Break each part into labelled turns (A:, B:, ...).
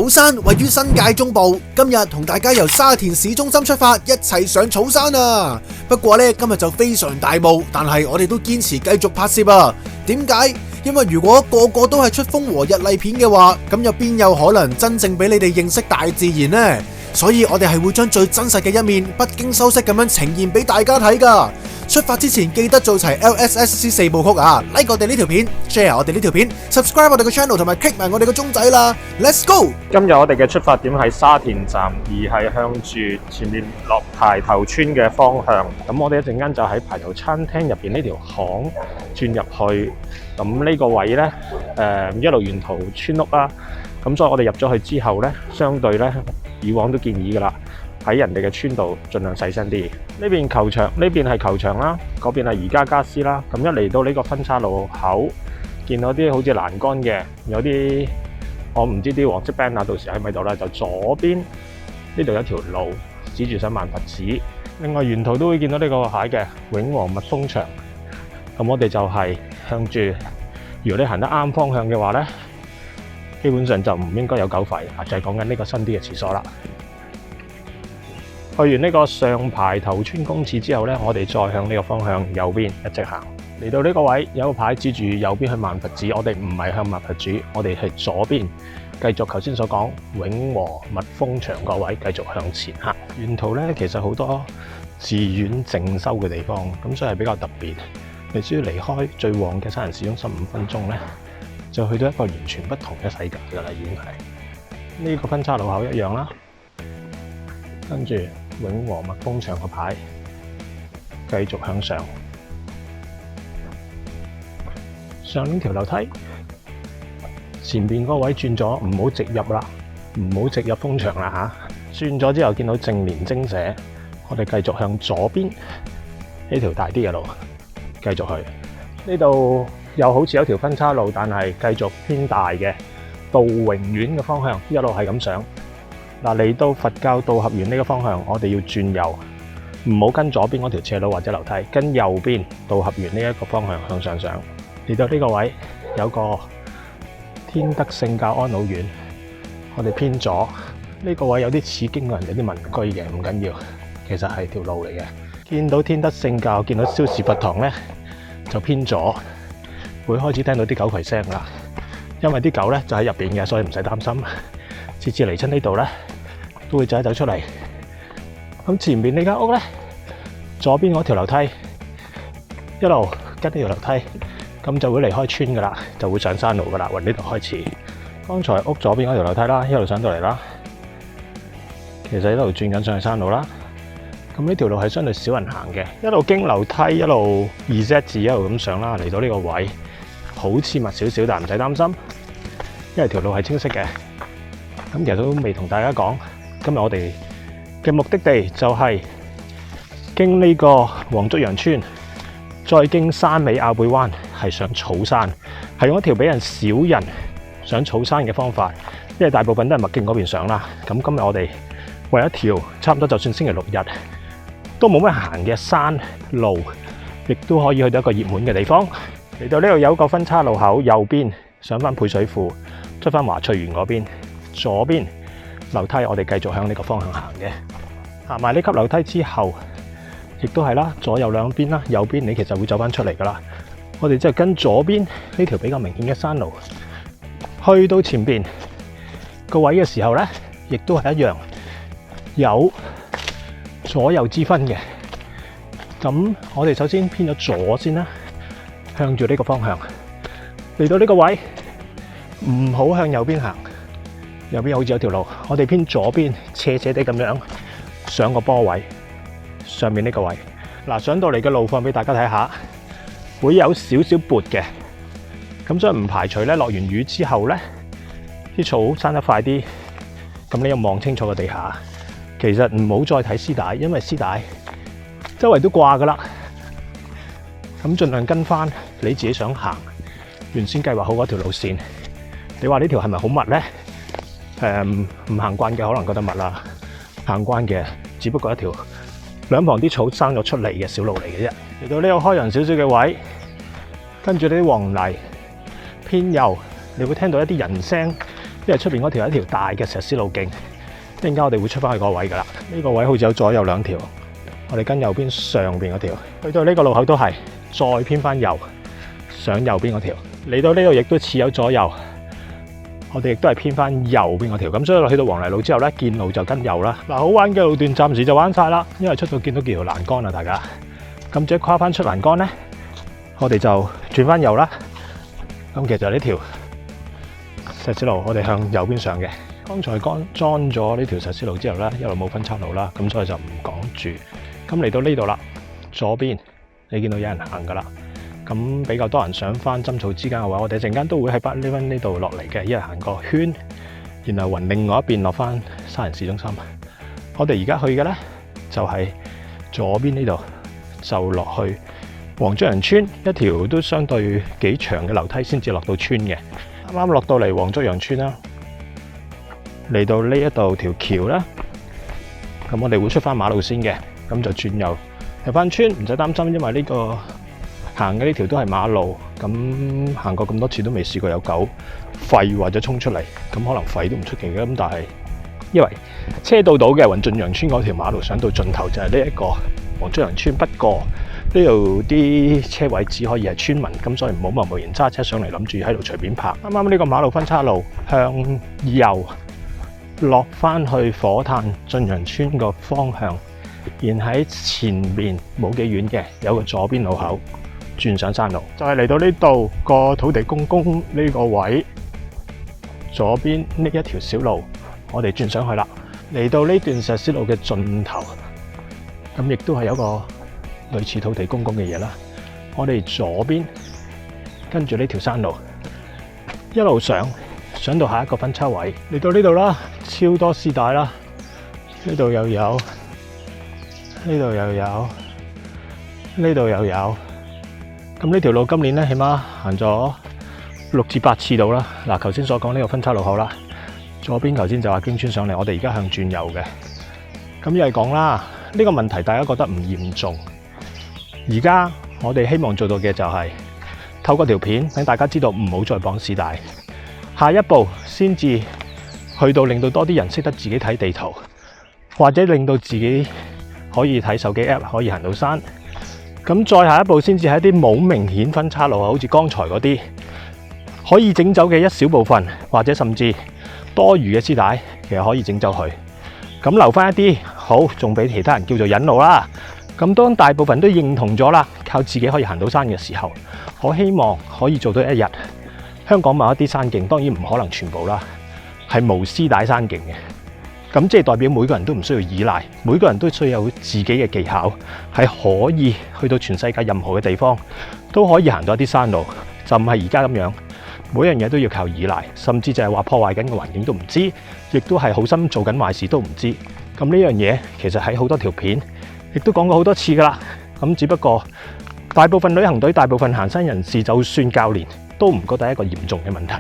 A: 草山位於新界中部，今日同大家由沙田市中心出發，一齊上草山啊！不過呢，今日就非常大霧，但係我哋都堅持繼續拍攝啊！點解？因為如果個個都係出風和日麗片嘅話，咁又邊有可能真正俾你哋認識大自然呢？所以我哋係會將最真實嘅一面，不經修飾咁樣呈現俾大家睇噶。出發之前記得做齊 LSSC 4部曲啊 ！like 我哋呢條片 ，share 我哋呢條片 ，subscribe 我哋個 channel 同埋 click 埋我哋個鐘仔啦 ！Let's go！
B: 今日我哋嘅出發點係沙田站，而係向住前面落排頭村嘅方向。咁我哋一陣間就喺排頭餐廳入邊呢條巷轉入去。咁呢個位呢，一路沿途村屋啦。咁所以我哋入咗去之後呢，相對呢，以往都建議噶啦，喺人哋嘅村度盡量細聲啲。呢邊球場，呢邊係球場啦，嗰邊係宜家家私啦。咁一嚟到呢個分岔路口，見到啲好似欄杆嘅，有啲我唔知啲黃色 banner 到時喺咪度啦。就左邊呢度有條路指住上萬佛寺。另外沿途都會見到呢個牌嘅永和蜜蜂場。咁我哋就係向住，如果你行得啱方向嘅話呢，基本上就唔應該有狗吠，就係講緊呢個新啲嘅廁所啦。去完呢個上排頭村公廁之後呢，我哋再向呢個方向右邊一直行。嚟到呢個位有個牌指住右邊去萬佛寺，我哋唔係向萬佛寺，我哋係左邊繼續頭先所講永和蜜蜂場個位繼續向前行。沿途呢，其實好多寺院靜修嘅地方，咁所以係比較特別。你只要離開最旺嘅沙田市中心15分鐘呢，就去到一個完全不同嘅世界㗎啦，已經係呢個分岔路口一樣啦。跟住永和蜜蜂場個牌，繼續向上，上呢條樓梯，前邊嗰位轉咗，唔好直入啦，唔好直入蜂場啦嚇。轉咗之後見到正年精舍，我哋繼續向左邊呢條大啲嘅路繼續去。呢度又好似有條分岔路，但係繼續偏大嘅道榮苑嘅方向，一路係咁上。嗱，嚟到佛教道合園呢個方向，我哋要轉右，唔好跟左邊嗰條斜路或者樓梯，跟右邊道合園呢一個方向向上上。嚟到呢個位有個天德聖教安老院，我哋偏左。呢個位有啲似經過人哋啲民居嘅，唔緊要，其實係條路嚟嘅。見到天德聖教，見到蕭氏佛堂呢，就偏左，會開始聽到啲狗吠聲啦。因為啲狗呢就喺入邊嘅，所以唔使擔心。次次嚟親呢度呢，都會走出嚟。咁前面呢間屋呢，左邊嗰條樓梯，一路跟呢條樓梯，咁就會離開村噶啦，就會上山路噶啦，由呢度開始。剛才屋左邊嗰條樓梯啦，一路上到嚟啦，其實一路轉緊上去山路啦。咁呢條路係相對少人行嘅，一路經樓梯，一路 Z 字一路咁上啦，嚟到呢個位，好似密少少，但唔使擔心，因為條路係清晰嘅。咁其實都未同大家講，今日我哋嘅目的地就係經呢個黃竹洋村，再經山尾坳背灣，係上草山，係用一條比人少人上草山嘅方法，因為大部分都係麥徑嗰邊上啦。咁今日我哋為一條差唔多就算星期六日都冇乜行嘅山路，亦都可以去到一個熱門嘅地方。嚟到呢度有個分岔路口，右邊上翻配水庫，出翻華翠園嗰邊。左邊樓梯，我哋繼續向呢個方向行嘅。行埋呢級樓梯之後，亦都係啦，左右兩邊啦。右邊你其實會走翻出嚟噶啦。我哋即係跟左邊呢條比較明顯嘅山路，去到前邊個位嘅時候呢，亦都係一樣有左右之分嘅。咁我哋首先偏咗左先啦，向住呢個方向嚟到呢個位，唔好向右邊行。右邊好似有條路，我哋偏左邊斜斜地咁樣上個坡位，上面呢個位。嗱，上到嚟嘅路況俾大家睇下，會有少少撥嘅，咁所以唔排除咧落完雨之後咧，啲草生得快啲，咁你要望清楚個地下。其實唔好再睇絲帶，因為絲帶周圍都掛噶啦，咁盡量跟翻你自己想行原先計劃好嗰條路線。你話呢條係咪好密咧？唔行慣嘅可能覺得密啦，行慣嘅只不過一條兩旁啲草生咗出嚟嘅小路嚟嘅啫。嚟到呢個開揚少少嘅位，跟住呢啲黃泥偏右，你會聽到一啲人聲，因為出邊嗰條係一條大嘅石屎路徑，一陣間我哋會出翻去嗰個位噶啦。呢個位好似有左右兩條，我哋跟右邊上邊嗰條，去到呢個路口都係再偏翻右上右邊嗰條，嚟到呢度亦都似有左右，我哋亦都係偏翻右邊嗰條。咁所以去到黃泥路之後呢，見路就跟右啦。嗱，好玩嘅路段暫時就玩晒啦，因為出到見到幾條欄杆啦，大家。咁再跨翻出欄杆呢，我哋就轉翻右啦。咁其實呢條石屎路我哋向右邊上嘅。剛才裝咗呢條石屎路之後呢，一路冇分岔路啦，咁所以就唔講住。咁嚟到呢度啦，左邊你見到有人行噶啦，咁比較多人上翻針草之間嘅話，我哋陣間都會喺北呢邊呢度落嚟嘅，一日行個圈，然後雲另外一邊落翻沙田市中心。我哋而家去嘅呢，就係左邊呢度，就落去黃竹洋村一條都相對幾長嘅樓梯先至落到村嘅。啱啱落到嚟黃竹洋村啦。嚟到呢一度條橋啦，咁我哋會出翻馬路先嘅，咁就轉右入翻村，唔使擔心，因為呢個行嘅呢條都係馬路，咁行過咁多次都未試過有狗吠或者衝出嚟，咁可能吠都唔出奇嘅，咁但係因為車到嘅雲俊洋村嗰條馬路上到盡頭就係呢一個黃竹洋村，不過呢度啲車位只可以係村民，咁所以唔好貿然揸車上嚟諗住喺度隨便泊。啱啱呢個馬路分岔路向右落翻去火炭俊洋村個方向，然喺前面冇幾遠嘅有個左邊路口轉上山路，就係嚟到呢度個土地公公呢個位左邊呢一條小路，我哋轉上去啦。嚟到呢段石屎路嘅盡頭，咁亦都係有個類似土地公公嘅嘢啦。我哋左邊跟住呢條山路一路上到下一個分叉位，嚟到呢度啦，超多絲帶啦，呢度又有，呢度又有，呢度又有。咁呢條路今年咧起碼行咗6至8次到啦。嗱，頭先所講呢個分叉路口啦，左邊頭先就話經村上嚟，我哋而家向轉右嘅。咁又係講啦，呢個問題大家覺得唔嚴重。而家我哋希望做到嘅就係透過條片，等大家知道唔好再綁絲帶。下一步先至去到令到多啲人識得自己睇地圖，或者令到自己可以睇手機 app 可以行到山。咁再下一步先至係一啲冇明顯分岔路，好似剛才嗰啲可以整走嘅一小部分，或者甚至多餘嘅絲帶，其實可以整走佢。咁留翻一啲好，仲俾其他人叫做引路啦。咁當大部分都認同咗啦，靠自己可以行到山嘅時候，我希望可以做到一日。香港某一啲山徑，當然唔可能全部啦，係無絲帶山徑嘅。咁即係代表每個人都唔需要依賴，每個人都需要有自己嘅技巧，係可以去到全世界任何嘅地方都可以行到一啲山路，就唔係而家咁樣，每樣嘢都要靠依賴，甚至就係話破壞緊嘅環境都唔知，亦都係好心做緊壞事都唔知。咁呢樣嘢其實喺好多條片亦都講過好多次㗎啦。咁只不過大部分旅行隊、大部分行山人士，就算教練，都唔覺得係一個嚴重嘅問題，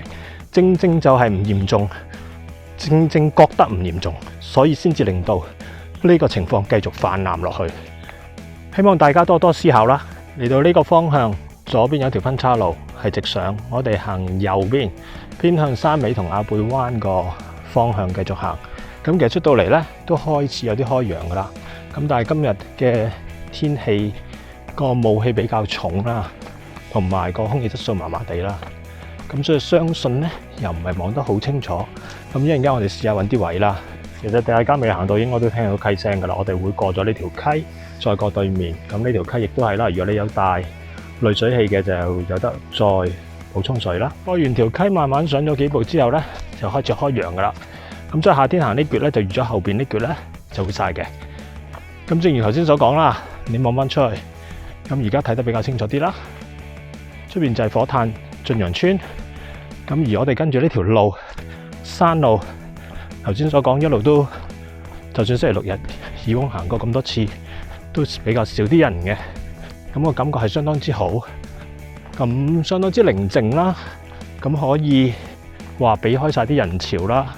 B: 正正就係唔嚴重，正正覺得唔嚴重，所以先至令到呢個情況繼續泛濫落去。希望大家多多思考啦。嚟到呢個方向，左邊有條分岔路係直上，我哋行右邊，偏向山尾同亞貝灣個方向繼續行。咁其實出到嚟呢，都開始有啲開揚噶啦。咁但係今日嘅天氣個霧氣比較重啦，同埋個空氣質素麻麻地啦，咁所以相信呢又唔係望得好清楚。咁一陣間我哋試下揾啲位啦。其實大家未行到應該都聽到溪聲噶啦，我哋會過咗呢條溪，再過對面。咁呢條溪亦都係啦，如果你有帶濾水器嘅，就有得再補充水啦。過完條溪慢慢上咗幾步之後呢，就開始開揚噶啦。咁所以夏天行呢橛呢，就預咗後邊呢橛呢就會晒嘅。咁正如頭先所講啦，你望翻出去，咁而家睇得比較清楚啲啦。出邊就係火炭俊洋村，咁而我哋跟住呢條路山路，頭先所講一路都，就算星期6日義工行過咁多次，都比較少啲人嘅，咁個感覺係相當之好，咁相當之寧靜啦，咁可以話避開晒啲人潮啦，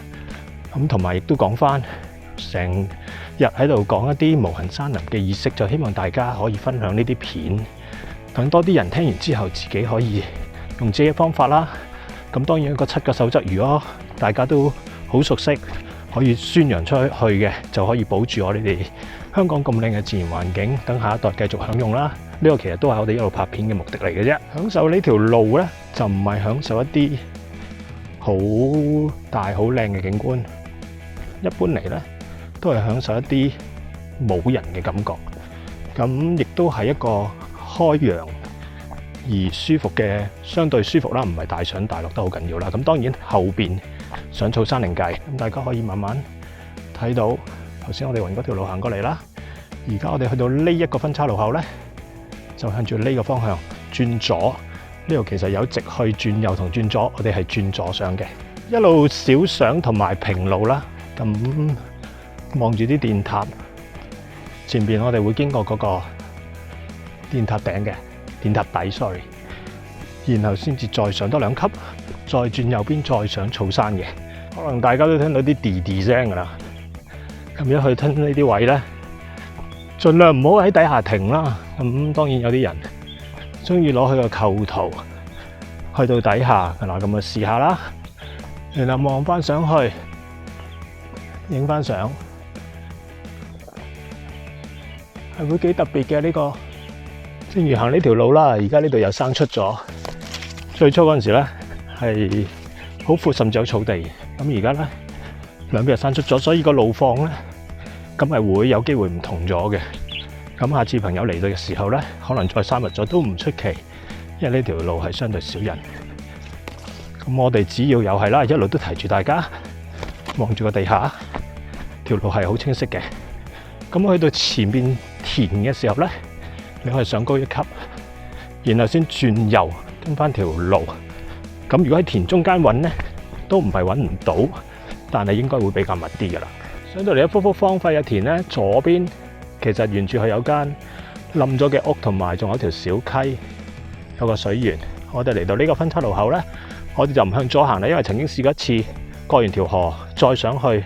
B: 咁同埋亦都講翻成日喺度講一啲無痕山林嘅意識，就希望大家可以分享呢啲片。等多啲人聽完之後，自己可以用自己嘅方法啦。咁當然個7個守則，如果大家都好熟悉，可以宣揚出去嘅，就可以保住我哋香港咁靚嘅自然環境，等下一代繼續享用啦。呢個其實都係我哋一路拍片嘅目的嚟嘅啫。享受呢條路呢，就唔係享受一啲好大好靚嘅景觀，一般嚟呢，都係享受一啲冇人嘅感覺。咁亦都係一個開揚而舒服嘅，相對舒服啦，唔係大上大落得好緊要啦。咁當然後邊上草山另計，咁大家可以慢慢睇到。頭先我哋揾嗰條路行過嚟啦，而家我哋去到呢一個分岔路口呢，就向住呢個方向轉左。呢度其實有直去、轉右同轉左，我哋係轉左上嘅。一路小上同埋平路啦，咁望住啲電塔，前邊我哋會經過嗰個電塔頂嘅電塔底 ，sorry， 然後先至再上多2級，再轉右邊再上草山嘅。可能大家都聽到啲滴滴聲噶啦。咁一去吞呢啲位咧，盡量唔好喺底下停啦。咁當然有啲人中意攞佢個構圖去到底下，嗱咁啊試下啦。然後望翻上去，影翻相，係會幾特別嘅呢個。正如行呢條路啦，而家呢度又生出咗。最初嗰陣時咧係好闊，甚至有草地。咁而家咧兩邊又生出咗，所以個路況咧咁係會有機會唔同咗嘅。咁下次朋友嚟到嘅時候咧，可能再深入咗都唔出奇，因為呢條路係相對少人。咁我哋只要又係啦，一路都提住大家望住個地下，條路係好清晰嘅。咁去到前邊田嘅時候咧，你可以上高1級，然後先轉右跟翻條路。咁如果喺田中間揾咧，都唔係揾唔到，但係應該會比較密啲噶啦。上到嚟一幅幅荒廢嘅田咧，左邊其實沿住係有間冧咗嘅屋，同埋仲有一條小溪，有個水源。我哋嚟到呢個分岔路口咧，我哋就唔向左行啦，因為曾經試過一次過完條河再上去，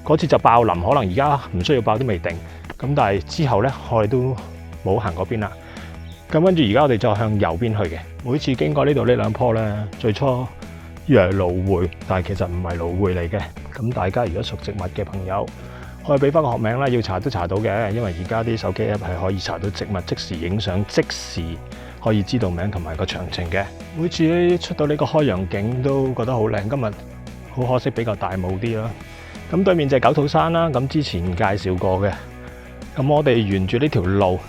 B: 嗰次就爆林，可能而家唔需要爆都未定。咁但係之後咧，我哋都冇行嗰邊啦。咁跟住而家我哋就向右邊去嘅。每次經過呢度呢兩棵咧，最初以為係蘆薈，但係其實唔係蘆薈嚟嘅。咁大家如果熟植物嘅朋友，可以俾翻個學名啦，要查都查到嘅，因為而家啲手機 app 係可以查到植物，即時影相，即時可以知道名同埋個詳情嘅。每次咧出到呢個開陽景都覺得好靚，今日好可惜比較大霧啲啦。咁對面就係九肚山啦，咁之前介紹過嘅。咁我哋沿住呢條路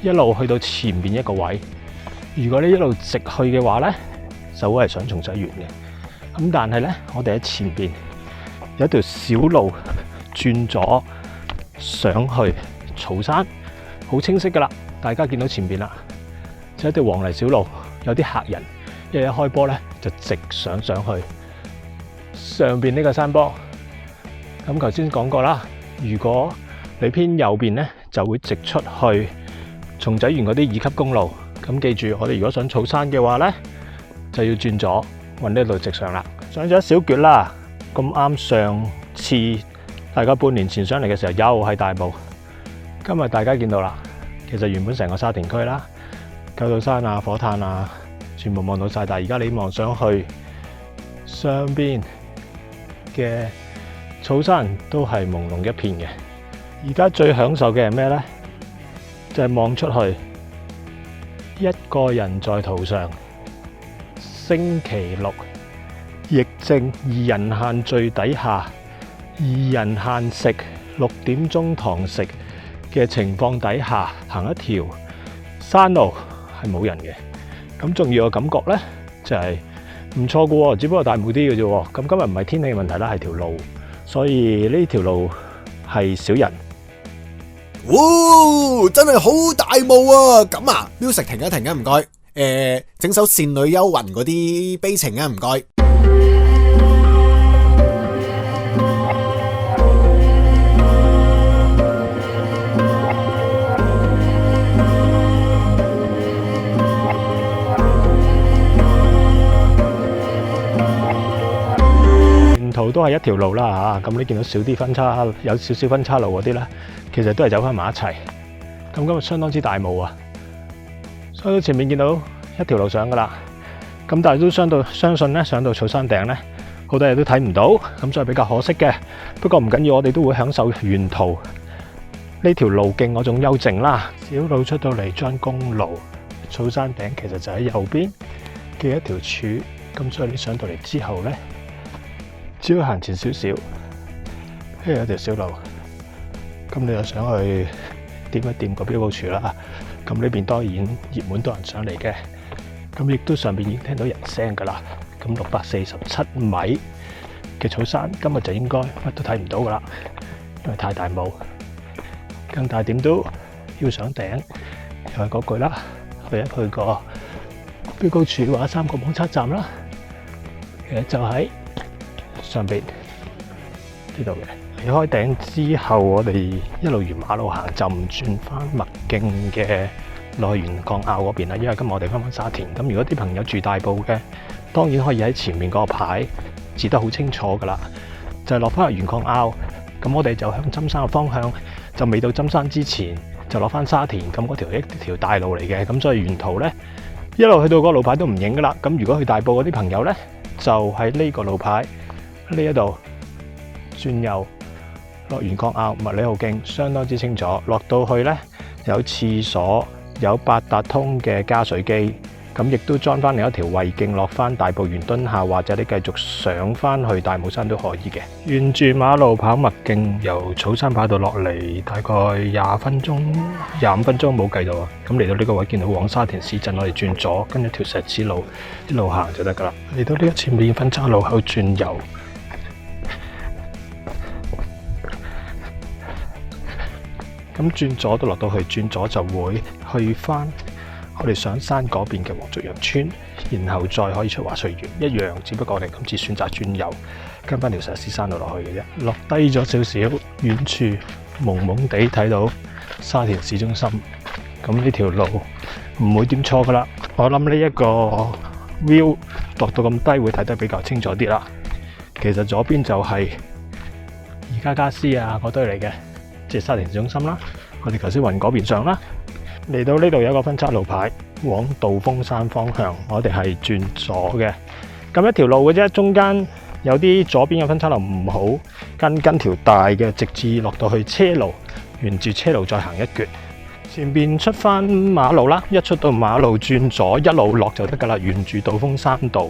B: 一路去到前面一個位，如果你一路直去嘅話咧，就會係上松仔園嘅。咁但係咧，我哋喺前邊有一條小路轉咗上去草山，好清晰噶啦，大家見到前邊啦，就一條黃泥小路，有啲客人一開波咧就直上去上邊呢個山坡。咁頭先講過啦，如果你偏右邊咧，就會直出去松仔園嗰啲2級公路。咁記住，我哋如果上草山嘅話咧，就要轉左，揾呢度直上啦。上咗一小橛啦，咁啱上次大概半年前上嚟嘅時候，又係大霧。今日大家見到啦，其實原本成個沙田區啦，九肚山啊、火炭啊，全部望到晒。但係而家你望上去上邊嘅草山都係朦朧一片嘅。而家最享受嘅係咩呢？就係望出去，一個人在途上。星期六，疫症2人限聚底下，2人限食，6點鐘堂食嘅情況底下，行一條山路係冇人嘅。咁仲要個感覺呢，就係唔錯嘅喎，只不過大霧啲嘅啫。咁今日唔係天氣問題啦，係條路，所以呢條路係少人。
A: 哇！真係好大霧啊！咁啊 ，music 停一停啊，唔該。整首《倩女幽魂》嗰啲悲情啊，唔該。
B: 沿途都係一條路啦嚇，咁你見到少啲分岔，有少少分岔路嗰啲咧，其實都係走翻埋一齊。咁今日相當之大霧啊！所以前面見到一條路上噶啦，咁但係都相信咧，上到草山頂咧，好多嘢都睇唔到，咁所以比較可惜嘅。不過唔緊要，我哋都會享受沿途呢條路徑嗰種幽靜啦。小路出到嚟將公路，草山頂其實就喺右邊嘅一條柱，咁所以你上到嚟之後呢，只要行前少少，呢有條小路，咁你就想去掂一掂個標高柱啦。咁呢邊當然熱門多人上嚟嘅，咁亦都上邊已經聽到人聲㗎啦。咁647米嘅草山，今日就應該乜都睇唔到㗎啦，因為太大霧。更大點都要上頂，又係嗰句啦，去一去個標高柱或者3個網測站啦。其實就喺上邊呢度嘅。離開頂之後，我哋一路沿馬路行，就唔轉翻麥徑嘅落去元江坳嗰邊啦。因為今日我哋翻返沙田，咁如果啲朋友住大埔嘅，當然可以喺前面嗰個牌指得好清楚噶啦，就係落翻去元江坳。咁我哋就向針山嘅方向，就未到針山之前就落翻沙田。咁嗰條一條大路嚟嘅，咁所以沿途呢，一路去到嗰個路牌都唔影噶啦。咁如果去大埔嗰啲朋友呢，就喺呢個路牌呢一度轉右落元江坳麥理浩徑，相當之清楚。落到去呢，有廁所，有八達通嘅加水機。咁亦都裝翻另一條衛徑落翻大埔元敦下，或者你繼續上翻去大帽山都可以嘅。沿住馬路跑麥徑，由草山跑道落嚟，大概25分鐘冇計到啊。咁嚟到呢個位見到往沙田市鎮，我哋轉左，跟住條石屎路一路行就得噶啦。嚟到呢一前面分岔路口轉右，咁轉左都落到去，轉左就會去翻我哋上山嗰邊嘅黃竹洋村，然後再可以出華翠園一樣，只不過我哋今次選擇轉右，跟翻條石屎山路落去嘅啫。落低咗少少，遠處朦朦地睇到沙田市中心，咁呢條路唔會點錯噶啦。我諗呢一個 view 落到咁低會睇得比較清楚啲啦。其實左邊就係宜家家私啊嗰堆嚟嘅，即係沙田市中心啦。我哋頭先雲嗰邊上啦。嚟到呢度有一個分岔路牌，往道風山方向，我哋係轉左嘅。咁一條路嘅啫，中間有啲左邊嘅分岔路唔好跟條大嘅，直至落到去車路，沿住車路再行一橛。前邊出翻馬路啦，一出到馬路轉左，一路落就得噶啦。沿住道風山道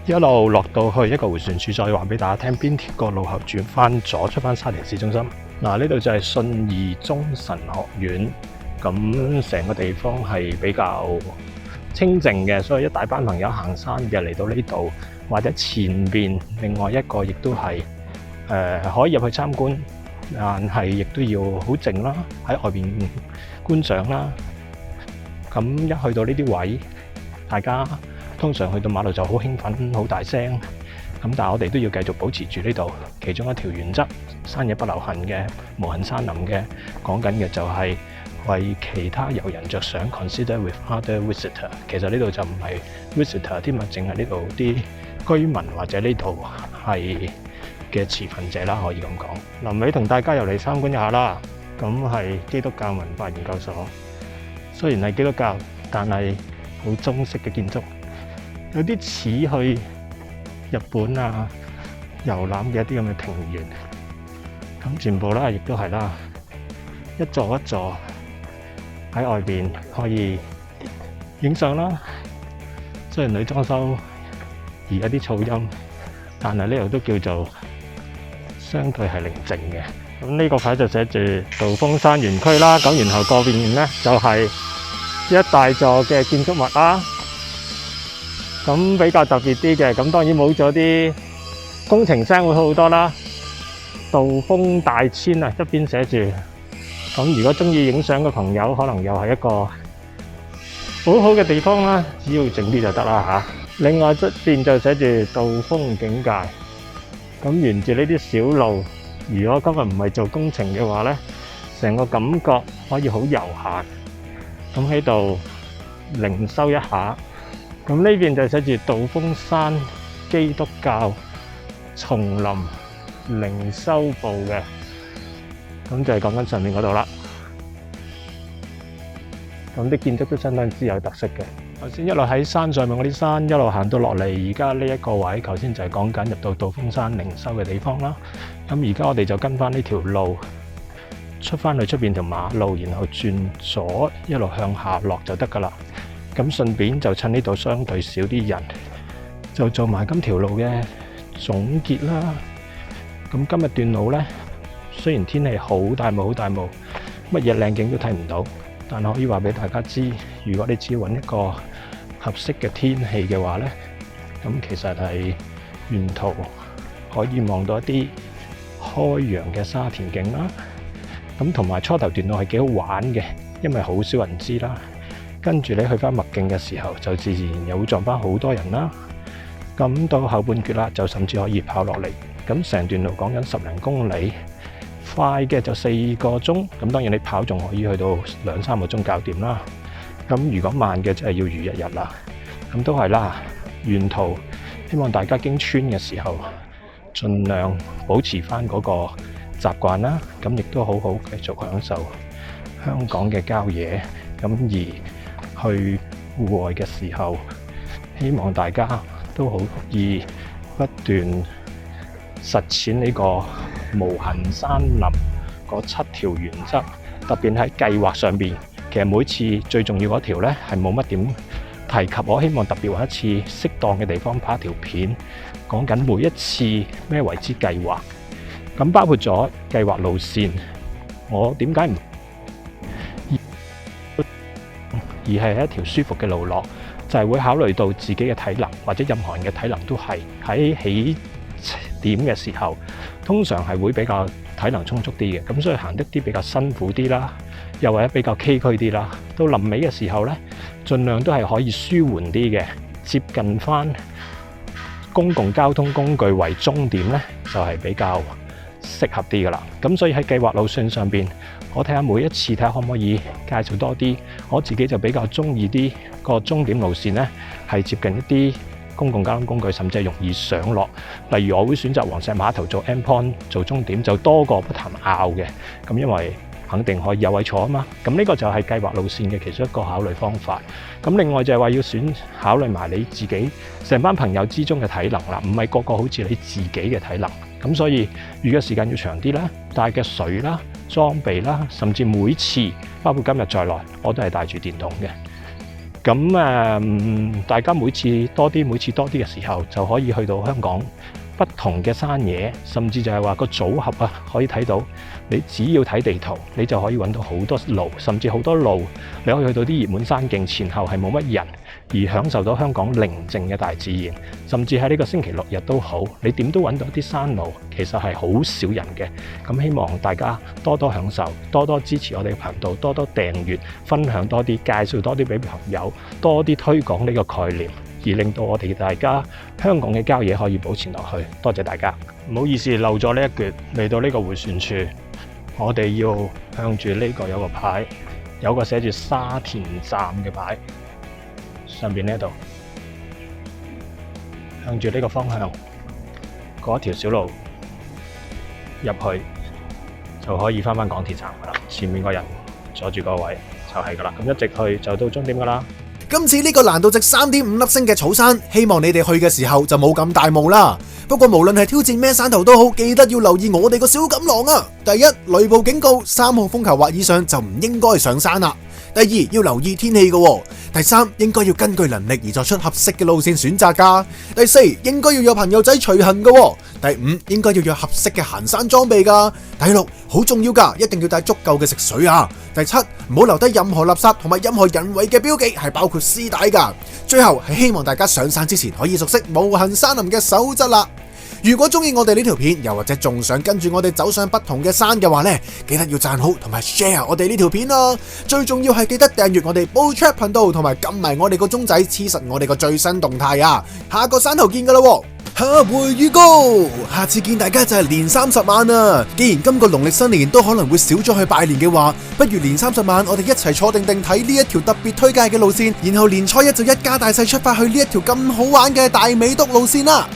B: 一路落到去一個迴旋處，再話俾大家聽邊條個路口轉翻左，出翻沙田市中心。嗱，呢度就係信義中神學院。咁成個地方係比較清靜嘅，所以一大班朋友行山嘅嚟到呢度，或者前邊另外一個亦都係可以入去參觀，但係亦都要好靜啦，喺外邊觀賞啦。咁一去到呢啲位，大家通常去到馬路就好興奮、好大聲。咁但係我哋都要繼續保持住呢度。其中一條原則，山野不留痕嘅無痕山林嘅，講緊嘅就係為其他遊人着想 ，consider with other visitor。其實呢度就唔係 visitor 添啊，淨係呢度啲居民或者呢度係嘅持份者啦，可以咁講。臨尾同大家又嚟參觀一下啦。咁係基督教文化研究所，雖然係基督教，但係好中式嘅建築，有啲似去日本啊遊覽嘅一啲咁嘅庭園。咁全部啦，亦都係啦，一座一座。喺外邊可以影相啦，雖然女裝修而有啲噪音，但係呢度都叫做相對係寧靜嘅。咁呢個牌就寫住道風山園區啦，咁然後嗰邊咧就係一大座嘅建築物啦。咁比較特別啲嘅，咁當然冇咗啲工程聲會好好多啦。道風大遷啊，一邊寫住。咁如果中意影相嘅朋友，可能又係一個好好嘅地方啦。只要靜啲就得啦嚇。另外側邊就寫住道風景界。咁沿住呢啲小路，如果今日唔係做工程嘅話咧，成個感覺可以好悠閒。咁喺度靈修一下。咁呢邊就寫住道風山基督教叢林靈修部嘅。咁就係講緊上面嗰度啦。咁啲建築都相當之有特色嘅。頭先一路喺山上面嗰啲山，一路行到落嚟，而家呢一個位，頭先就係講緊入到道風山靈修嘅地方啦。咁而家我哋就跟翻呢條路出翻去出邊條馬路，然後轉左一路向下落就得噶啦。咁順便就趁呢度相對少啲人，就做埋今條路嘅總結啦。咁今日段路呢，雖然天氣好大霧，乜嘢靚景都睇唔到，但可以話俾大家知，如果你只要揾一個合適嘅天氣嘅話呢，咁其實係沿途可以望到一啲開揚嘅沙田景啦。咁同埋初頭段路係幾好玩嘅，因為好少人知啦。跟住你去翻麥徑嘅時候，就自然又會撞翻好多人啦。咁到後半橛啦，就甚至可以跑落嚟。咁成段路講緊10零公里，快嘅就4個鐘。咁當然你跑仲可以去到2-3個鐘搞掂啦。咁如果慢嘅，就係要預1日啦。咁都係啦，沿途希望大家經村嘅時候，盡量保持翻嗰個習慣啦。咁亦都好好繼續享受香港嘅郊野。咁而去戶外嘅時候，希望大家都好易不斷實踐呢個無痕山林嗰7條原則，特別喺計劃上邊。其實每次最重要嗰條呢係冇乜點提及，我希望特別揾一次適當嘅地方拍一條片，講緊每一次咩為之計劃。咁包括咗計劃路線，我點解唔而係一條舒服嘅路落，就係會考慮到自己嘅體能，或者任何人嘅體能都係喺起點嘅時候，通常係會比較體能充足啲嘅，咁所以行得啲比較辛苦啲啦，又或者比較崎嶇啲啦。到臨尾嘅時候呢，盡量都係可以舒緩啲嘅，接近翻公共交通工具為終點呢，就係比較適合啲噶啦。咁所以喺計劃路線上邊，我睇下每一次睇下可唔可以介紹多啲。我自己就比較中意啲個終點路線呢，係接近一啲公共交通工具，甚至係容易上落。例如我會選擇黃石碼頭做 end point 做終點，就多過不談拗嘅。咁因為肯定可以有位坐啊嘛。咁呢個就係計劃路線嘅其中一個考慮方法。咁另外就係話要考慮埋你自己成班朋友之中嘅體能啦，唔係個個好似你自己嘅體能。咁所以預嘅時間要長啲啦，帶嘅水啦、裝備啦，甚至每次包括今日在內，我都係帶住電筒嘅。咁大家每次多啲嘅時候，就可以去到香港不同嘅山野，甚至就係話個組合啊，可以睇到。你只要睇地圖，你就可以揾到好多路，甚至好多路你可以去到啲熱門山徑前後係冇乜人，而享受到香港寧靜嘅大自然。甚至喺呢個星期6日都好，你點都揾到啲山路，其實係好少人嘅。咁希望大家多多享受，多多支持我哋嘅頻道，多多訂閱，分享多啲，介紹多啲俾朋友，多啲推廣呢個概念，而令到我哋大家香港嘅郊野可以保存落去。多謝大家，唔好意思漏咗呢一橛。嚟到呢個迴旋處，我哋要向住呢個有個牌，有個寫住沙田站嘅牌，上邊呢度向住呢個方向嗰條小路入去，就可以翻港鐵站噶啦。前面個人坐住個位就係噶啦，咁一直去就到終點噶啦。
A: 今次呢個難度值3.5粒星嘅草山，希望你哋去嘅時候就冇咁大霧啦。不過無論係挑戰咩山頭都好，記得要留意我哋個小錦囊啊！第一，雷暴警告，3號風球或以上就唔應該上山啦。第二，要留意天氣嘅。第三，應該要根據能力而作出合適嘅路線選擇噶。第四，應該要有朋友仔隨行嘅。第五，應該要有合適嘅行山裝備噶。第六，好重要噶，一定要帶足夠嘅食水啊。第七，唔好留低任何垃圾同埋任何人為嘅標記，係包括絲帶噶。最後係希望大家上山之前可以熟悉無痕山林嘅守則啦。如果中意我哋呢條片，又或者仲想跟住我哋走上不同嘅山嘅話呢，記得要讚好同埋 share 我哋呢條片咯。最重要係記得訂閱我哋 BoChat 頻道，同埋撳埋我哋個鐘仔，黐實我哋個最新動態啊！下個山頭見噶啦，下回預告，下次見大家就係年30晚啊！既然今個農曆新年都可能會少咗去拜年嘅話，不如年30晚我哋一齊坐定定睇呢一條特別推介嘅路線，然後年初一就一家大細出發去呢一條咁好玩嘅大美督路線啦！